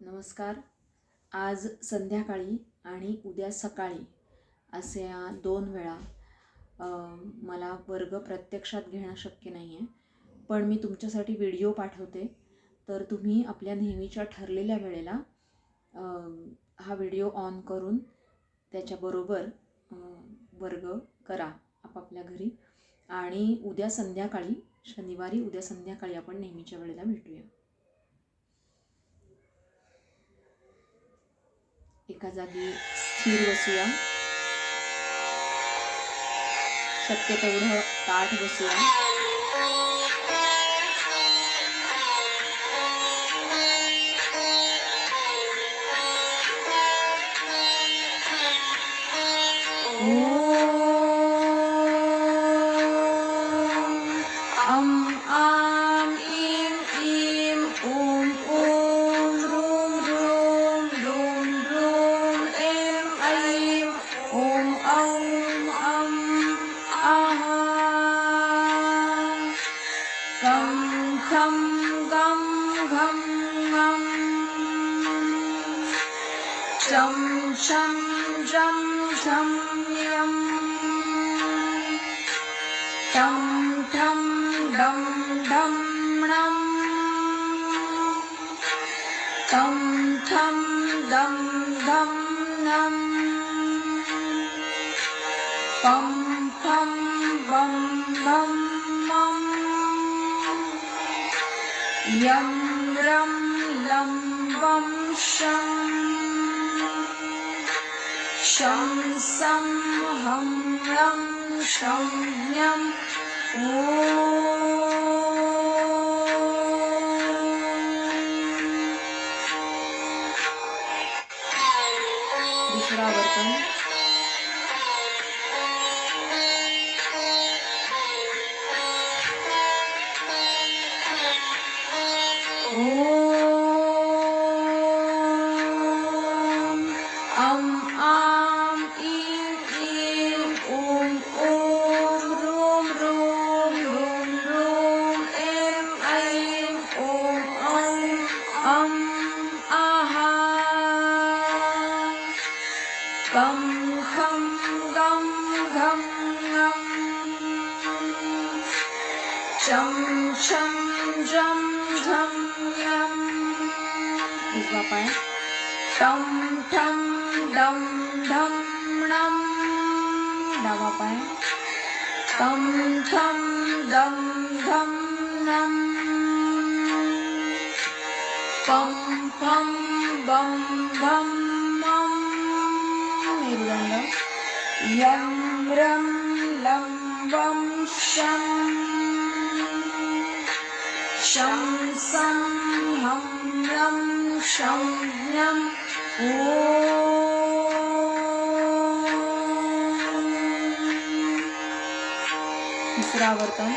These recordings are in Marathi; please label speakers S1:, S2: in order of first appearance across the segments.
S1: नमस्कार. आज संध्याकाळी आणि उद्या सकाळी अशा 2 वेळा मला वर्ग प्रत्यक्षात घेणं शक्य नाही आहे, पण मी तुमच्यासाठी व्हिडिओ पाठवते. तर तुम्ही आपल्या नेहमीच्या ठरलेल्या वेळेला हा व्हिडिओ ऑन करून त्याच्याबरोबर वर्ग करा आपापल्या घरी. आणि उद्या संध्याकाळी, शनिवारी उद्या संध्याकाळी आपण नेहमीच्या वेळेला भेटूया. एका जागी स्थिर बसूया. शक्य तेवढं ताठ बसूया. खं गं घं ngं चं छं जं झं ञं टं ठं डं ढं णं तं थं दं धं नं पं फं बं भं मं यं रं लं वं शं सं हं लं शं ञं दुसरा वर्तन. गं खं गं घं ngं चं छं जं झं ञं उजवा पाय. टं ठं डं ढं णं डावा पाय. तं थं दं धं नं पं फं बं भं मं मेरुदंड. यं रं लं वं शं सं हं लं शं ञं तिसरा वर्तन.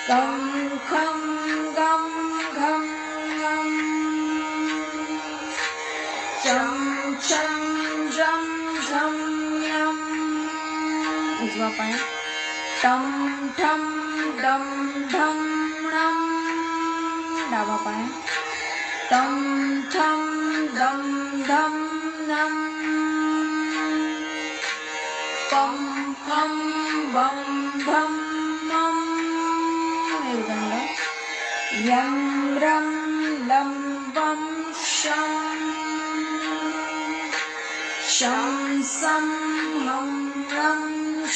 S1: गं खं गं घं ngं चं छं जं झं ञं उजवा पाय. टं ठं डं ढं णं डावा पाय. तं थं दं धं नं पं फं बं भं मं मेरुदंड. यं रं लं वं शं सं हं लं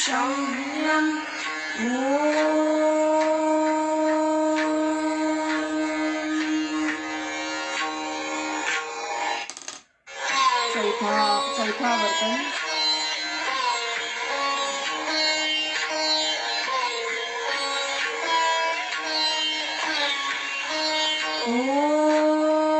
S1: शं ञं चौथा वर्तन. ॐ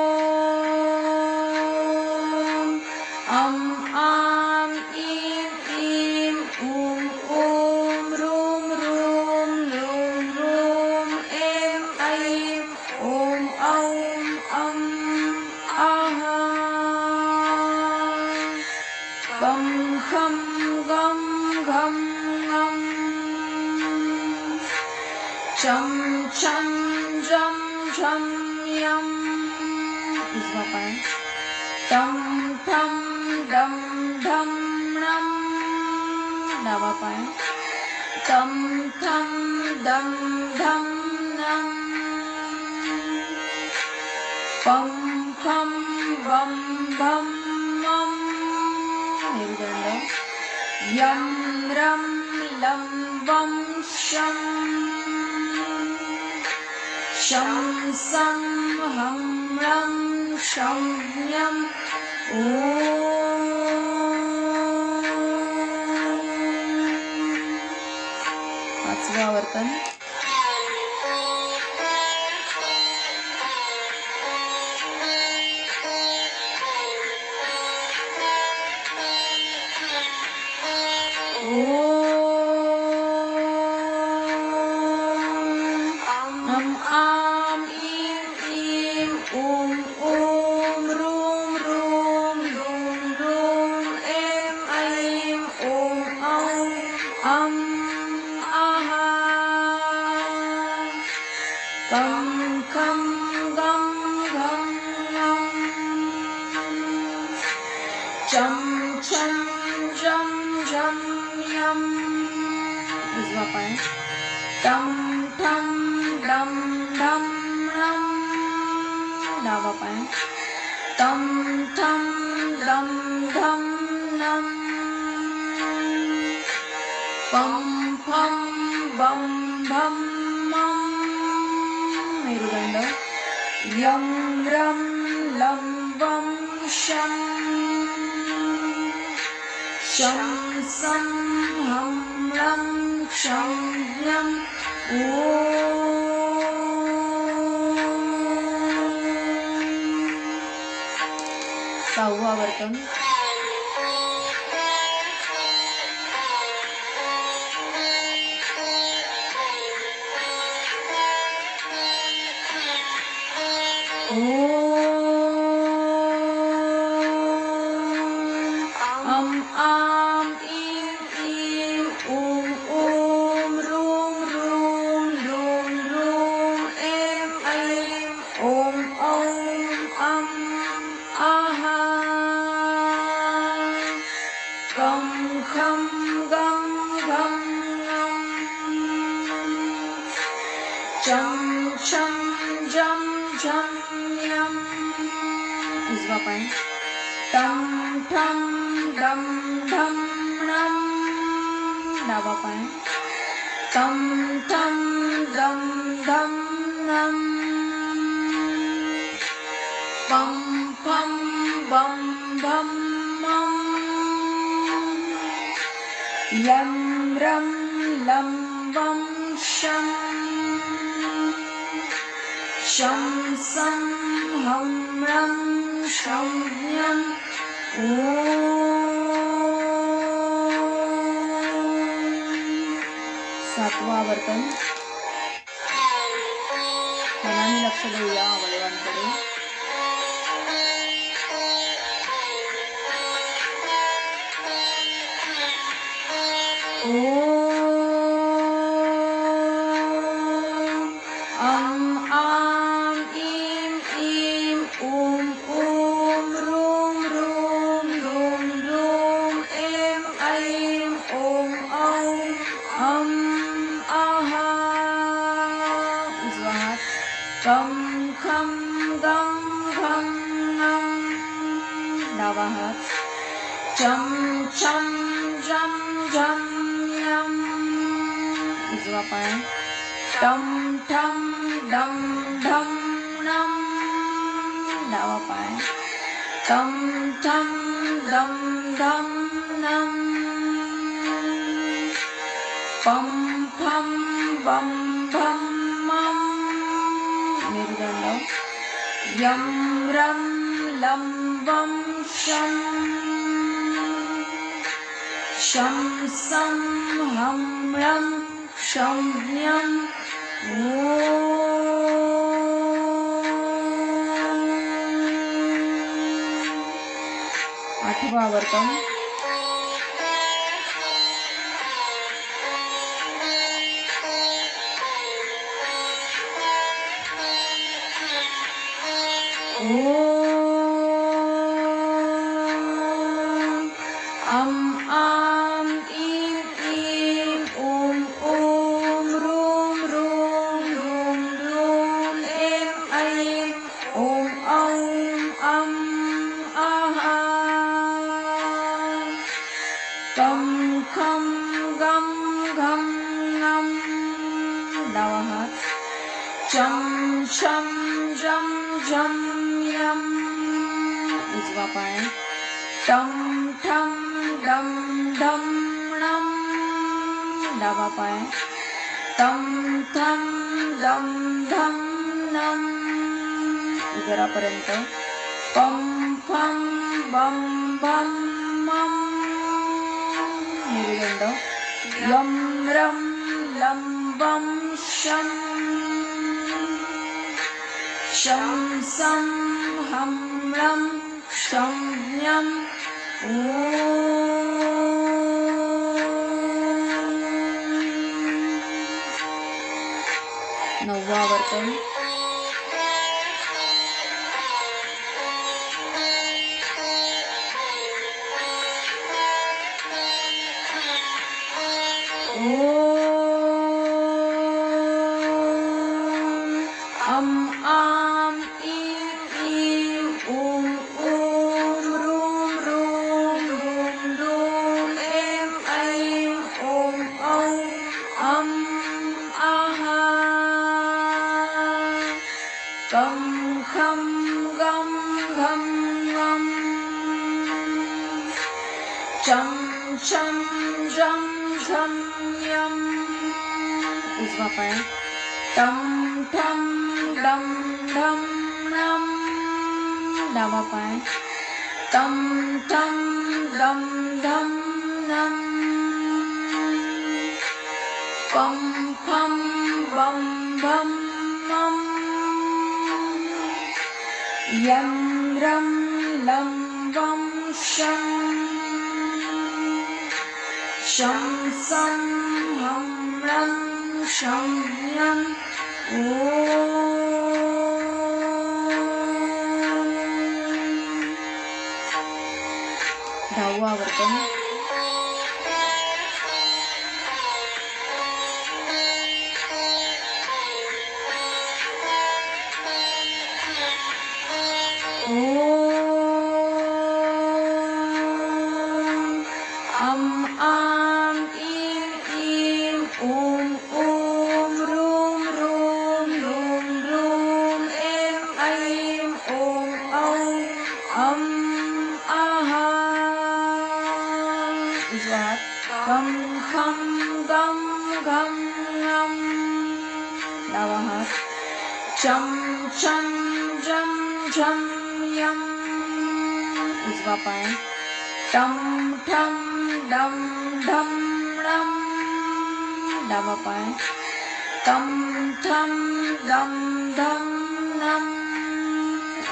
S1: शं छं जं झं यं उजवा पाय टं ठं डं ढं णं डावा पाय टं ठं डं ढं णं पं फं बं भं मं मेरुदंड यं रं लं वं शं शं सं हं लं शं ञं ॐ पाचवे आवर्तन कं खं गं घं ङं चं छं जं झं यं उजवा पाय टं ठं डं ढं णं डावा पाय टं ठं डं ढं णं पं फं बं भं मं मेरुदंड यं रं लं वं शं शं सं हं लं शं ञं ॐ सहावं आवर्तन कं खं गं घं ङं चं छं जं झं यं उजवा पाय टं ठं डं ढं णं डावा पाय टं ठं डं ढं णं पं फं बं भं मं यं रं लं वं शं शं सं हं लं शं ञं ॐ सातवं आवर्तन मनाने लक्ष देऊया अवयवांकडे कं खं गं घं ङं डावा हात चं छं जं झं यं उजवा पाय टं ठं डं ढं णं डावा पाय टं ठं डं ढं णं पं फं बं भं मं मेरुदंड यं रं लं वं शं शं सं हं लं शं ञं ॐ आठवं आवर्तन अम आम ईम ईम ओम ओम रूम रूम रूम रूम एम ऐम ओम औम अम आहा कम खम गम घम ngम डावा हात चम छम जम झम यम उजवा पाय टम ठम डम ढम णम डावा पाय टम थम डम धम नम उदरापर्यंत पम फम बम भम मम मेरुदंड यम रम लं बम शम शं सं हं रं शं ज्ञं नववा वर्तन अम आम ईम ईम ओम ओम रूम रूम रूम रूम एम ऐम ओम औम अम आहा कम खम गम घम ngम चम छम जम झम यम उजवा पाय टम ठम डम ढम नम डावा पाय टम ठम डम ढम नम पम फम बम भम मम यम रम लं वम शं शं सं हं रं शं ज्ञं दहावा वर्तन अम आम ईम ईम ओम ओम रूम रूम रूम रूम एम ऐम ओम औम अम आहा उजवा हात कम खम गम घम ngम डावा हात चम छम जम झम यम उजवा पाय टम ठम डम ढम णम डावा पाय टम ठम डम धम नम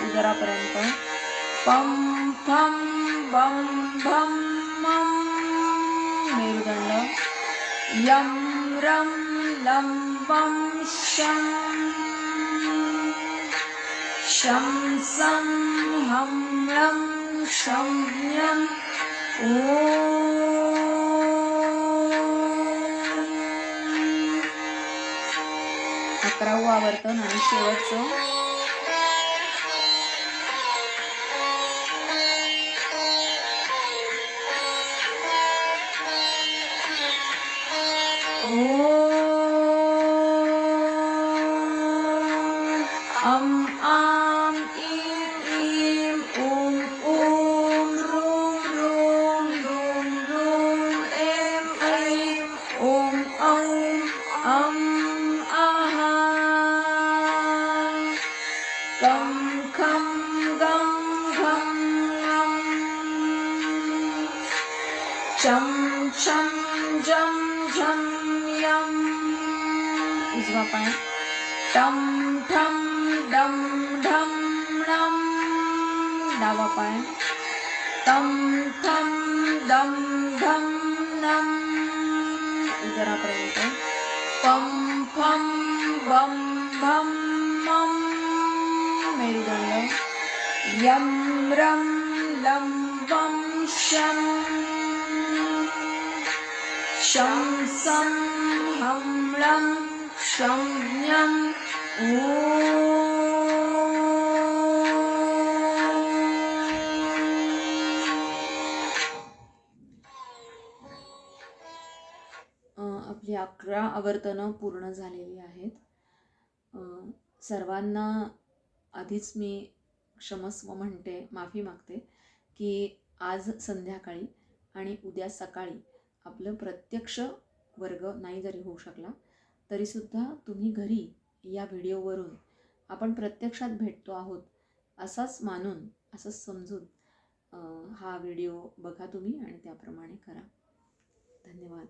S1: उदरापर्यंत पम फम बम भम मम मेरुदंड यम रम लं बम शं शं सं हं रं शं ज्ञं 11वा वर्तन आणि शेवटचं अम आम ईम ईम ओम ओम रूम रूम रूम रूम एम ऐम ओम औम अम आहा कम खम गम घम ngम चम छम जम झम यम उजवा पाय टम ठम डम ढम णम डावा पाय टम थम डम धम नम उदरापर्यंत पम फम बम भम मम मेरुदंड यं रं लं वं शं शं हं लं शम्यं आपली 11 आवर्तनं पूर्ण झालेली आहेत. सर्वांना आधीच मी क्षमस्व म्हणते, माफी मागते की आज संध्याकाळी आणि उद्या सकाळी आपलं प्रत्यक्ष वर्ग नाही जरी होऊ शकला तरीसुद्धा तुम्ही घरी या व्हिडिओवरून आपण प्रत्यक्षात भेटतो आहोत असाच मानून, असंच समजून हा व्हिडिओ बघा तुम्ही आणि त्याप्रमाणे करा. धन्यवाद.